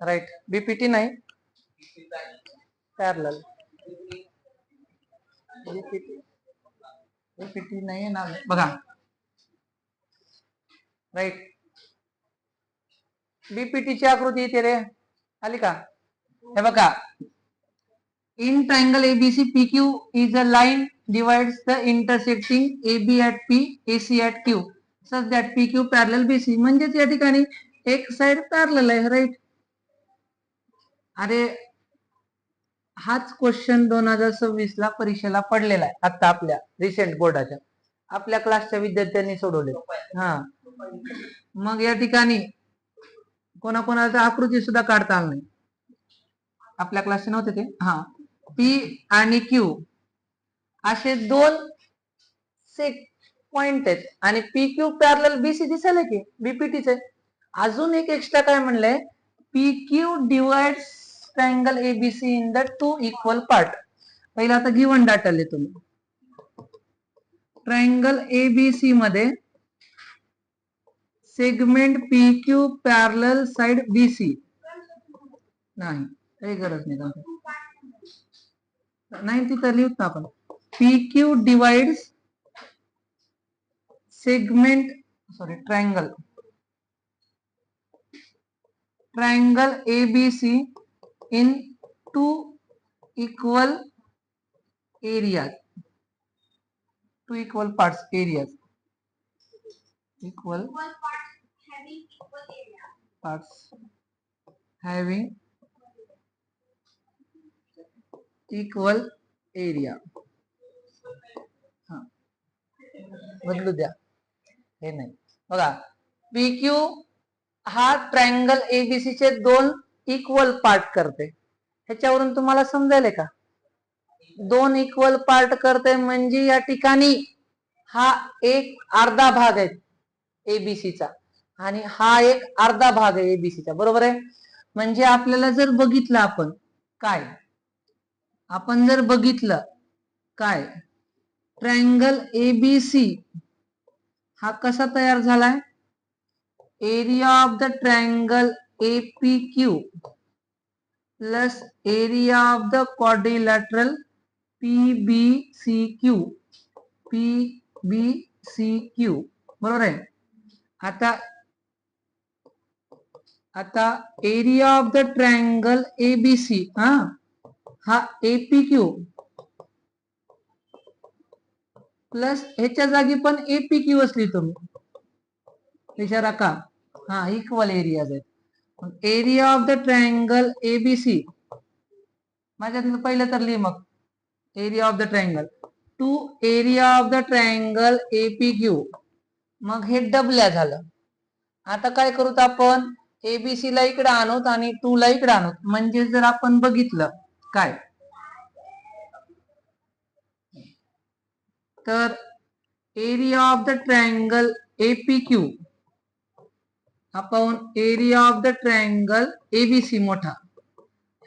Right. BPT नाही, parallel. BPT नाही ना बघा. राईट. बीपीटी ची आकृती येते रे, आली का? हे बघा, in triangle ABC PQ is a line divides the intersecting AB at P, AC at Q such that PQ parallel BC. म्हणजेच या ठिकाणी एक साइड पॅरलल आहे. राईट. अरे हाच क्वेश्चन 2026 ला परीक्षेला पडलेला आहे, आता आपल्या रिसेंट बोर्डाच्या आपल्या क्लासच्या विद्यार्थ्यांनी सोडवले. हा, मग या ठिकाणी कोणाकोणाला आकृती सुद्धा काढता आली नाही, आपल्या क्लासचे नव्हते ते. हा, पी आणि क्यू असे दोन सेक पॉइंट आहेत आणि पी क्यू पॅरलल बीसी दिसायला की बीपीटीच आहे. अजून एक एक्स्ट्रा काय म्हणलंय, P Q divides triangle ABC in the two equal part. पहिला आता गिवन डाटा लिहितो मी. ट्रायंगल एबीसी मध्ये segment P Q parallel side BC नाही, काही गरज नाही तिथं लिहूत ना आपण. P Q divides segment triangle ABC in two equal areas, two equal parts areas, equal parts having equal area. हा, बदलू द्या, हे नाही बघा. PQ हा ट्रायंगल एबीसी चे दोन इक्वल पार्ट करते. ह्याच्यावरून तुम्हाला समजायला का, दोन इक्वल पार्ट करते म्हणजे या ठिकाणी हा एक अर्धा भाग आहे एबीसीचा आणि हा एक अर्धा भाग आहे एबीसीचा, बरोबर आहे. म्हणजे आपल्याला जर बघितलं आपण जर बघितलं काय, ट्रायंगल एबीसी हा कसा तयार झालाय, area of the triangle APQ plus area of the quadrilateral PBCQ, बरोबर आहे. आता area of the triangle ABC हा APQ प्लस ह्याच्या जागी पण APQ असली तुम्ही विचारा का. हा, इक्वल एरियाज आहेत. Area of the triangle ABC माझ्यातलं पहिलं तर लिहि, मग area of the triangle to area of the triangle APQ, मग हे डबल्या झालं. आता काय करूत आपण, एबीसी ला इकडे आणूत आणि 2 ला इकडे आणूत. म्हणजे जर आपण बघितलं काय, तर area of the triangle APQ upon area of the triangle ABC मोठा,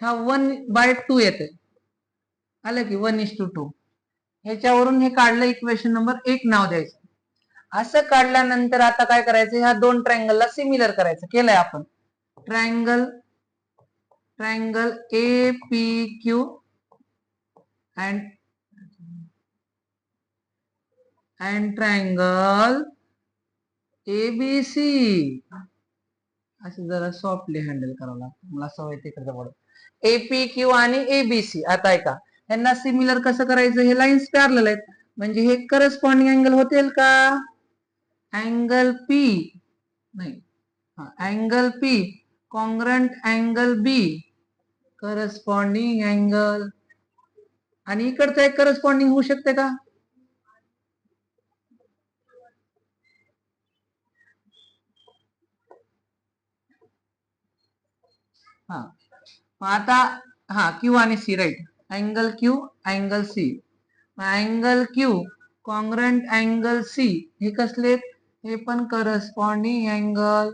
हा 1/2 येते. आलं की 1:2. ह्याच्यावरून हे काढलं, इक्वेशन नंबर 1 नाव द्यायचं. असं काढल्यानंतर आता काय करायचं, ह्या दोन ट्रायंगलला सिमिलर करायचं. केलंय आपण. Triangle APQ and triangle ABC. असं जरा सॉफ्टली हँडल करावं लागतं, मला सवय तिकडे पडत. APQ आणि ABC. आता ऐका, यांना सिमिलर कसं करायचं, हे लाईन्स पॅरलल आहेत म्हणजे हे करस्पॉन्डिंग अँगल होतील का, अँगल P नाही, angle P congruent angle B corresponding angle, आणि इकडचं एक करस्पॉन्डिंग होऊ शकते का, हा. आता हा Q आणि C, right. Angle Q angle C, angle Q congruent angle C हे कसले, हे पण करस्पॉन्डिंग अँगल.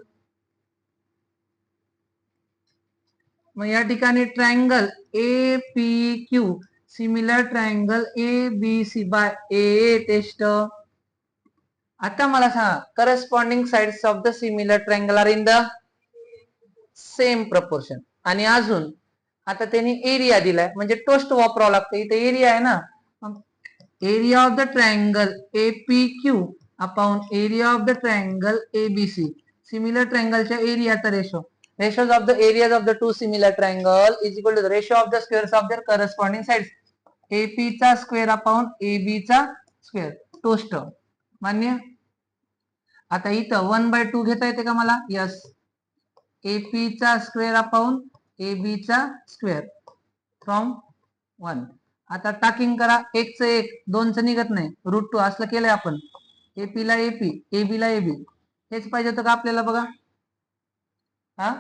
मग या ठिकाणी triangle APQ similar triangle ABC by AA test. आता मला सांगा corresponding sides of the similar triangle are in the same proportion. आणि अजून आता त्यांनी एरिया दिलाय म्हणजे टोस्ट वापरावं लागतं. इथे एरिया आहे ना, area of the triangle APQ upon area of the triangle ABC. Similar ट्रायंगलच्या एरियाचा ratio, ratios of the areas of the two similar triangle is equal to the ratio of the squares of their corresponding sides. AP चा square upon AB चा square, toast. मान्य. आता इथं 1/2 घेता येते का मला? यस. AP चा स्क्वेअर अपॉन AB चा स्क्वेअर फ्रॉम 1. आता टाकिंग करा, 1 च 1 2 च निघत नाही, √2 असलं केलंय आपण. AP ला AP, AB ला AB. हेच पाहिजे होतं का आपल्याला? बघा, हा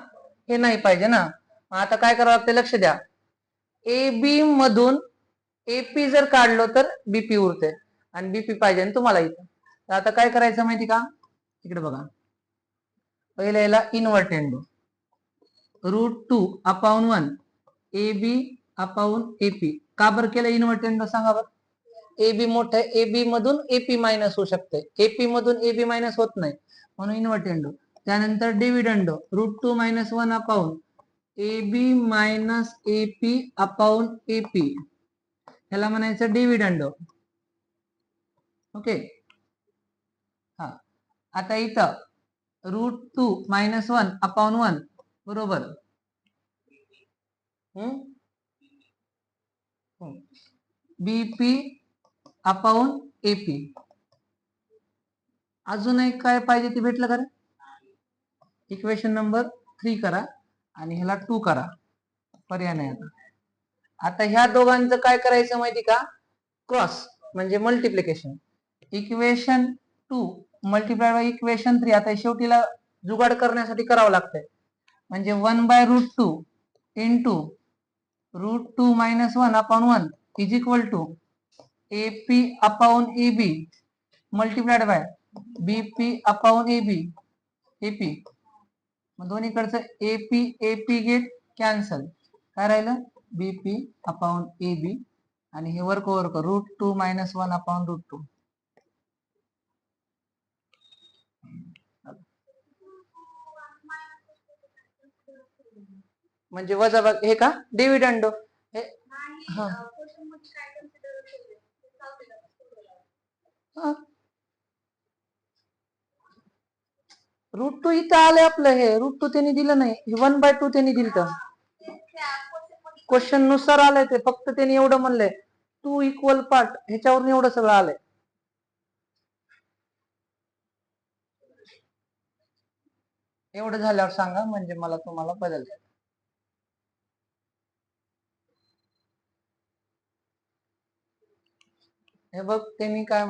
हे नाही पाहिजे ना. आता काय करावं लागतं, लक्ष द्या. AB मधून AP जर काढलो तर BP उरते आणि BP पाहिजे ना तुम्हाला इथं. तर आता काय करायचं माहिती का, इकडे बघा, पहिल्या याला इन्व्हर्टेंडो √2 अपॉन 1 AB अपॉन AP. का बरं केलं इन्व्हर्टेंडो सांगा बरं? AB मोठं आहे, AB मधून AP मायनस होऊ शकते, AP मधून AB मायनस होत नाही म्हणून इन्व्हर्टेंडो. त्यानंतर डिव्हिडंडो √2 - 1 upon AB minus AP upon AP. ह्याला म्हणायचं डिव्हिडंडो. ओके. हा, आता इथं √2 - 1 अपॉन 1 बरोबर BP अपॉन AP. अजून एक काय पाहिजे ते भेटलं का? इक्वेशन नंबर 3 करा आणि ह्याला 2 करा, पर्याय नाही. आता ह्या दोघांचं काय करायचं माहिती का, क्रॉस म्हणजे multiplication. Equation 2 multiply by equation 3. आता शेवटीला जुगाड करण्यासाठी करावं लागतंय. म्हणजे 1/√2 into √2 - 1 upon 1 is equal to AP upon AB multiplied by BP upon AP. मग दोन्हीकडचं AP गेट कॅन्सल. काय राहिलं? BP अपॉन AB आणि हे वर्क ओव्हर कर √2 - 1 अपॉन √2. म्हणजे वजा हे का डिव्हिडंडो हे. √2 इथं आलंय आपलं, हे √2 त्यांनी दिलं नाही, 1/2 त्यांनी दिलं. क्वेश्चन नुसार आलंय ते, फक्त त्यांनी एवढं म्हणलंय 2 इक्वल पार्ट, ह्याच्यावरून एवढं सगळं आलंय. एवढं झाल्यावर सांगा म्हणजे मला तुम्हाला बदल. हे बघ त्यांनी काय